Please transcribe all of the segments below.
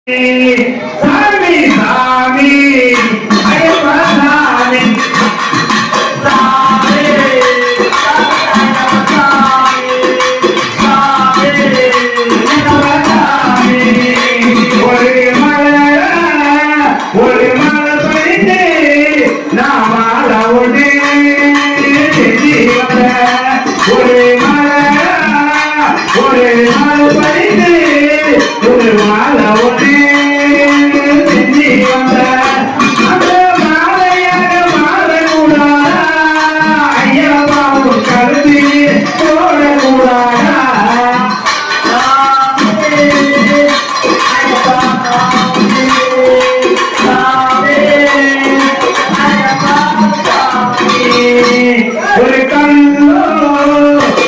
சாமி சாமி ஐயப்ப சாமி சாமி ஒரு மலை பறித்து நான் மாலை ஒன்று ஒரு மலை பறித்து ஒரு மாலை ஒன்று செஞ்சு வந்த அந்த மாலையாக மாறக்கூடாதா ஐயாவும் கருதி போடக்கூடாதா ஒரு கண்ணோ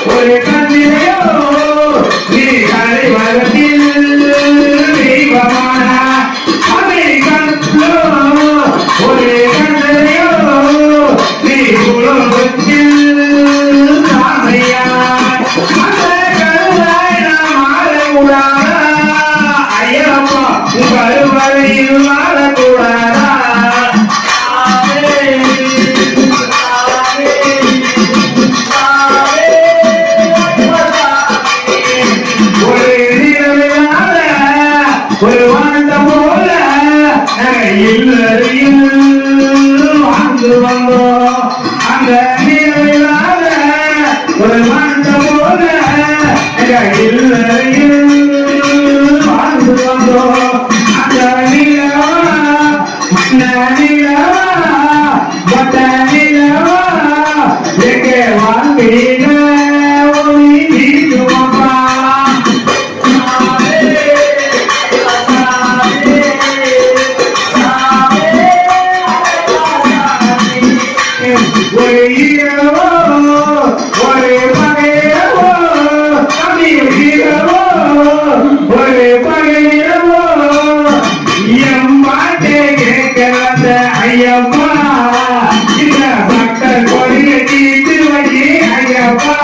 ஒரு கண்ணிலையோ நீ அனைவரத்தில் தெய்வமான அமெரிக்கோ ஒரு கண்ணிலையோ நீ உலகத்தில் சாமையா அந்த கருவாய் நாம் ஆளக்கூடாதா ஐயப்பா கருவறையில் வாழக்கூடாதா ஒரு வாழ்ந்த போல இல்லறையில் வாழ்ந்து வந்தோம் அந்த நிலையிலாத ஒரு வாழ்ந்த போல இல்லறையில் வாழ்ந்து வந்தோம் அந்த நிலவா மற்ற நிலவா எங்கே வாழ்ந்தீங்க ஒளி வீசுமாப்பா ஒரு ஈரவோ ஒரு பகையவோ அபி ஈரவோ ஒரு பகையவோ எம்மாட்டே கேட்கறத ஐயப்பா இந்த பக்தர் கொடியை தீட்டு வழி ஐயப்பா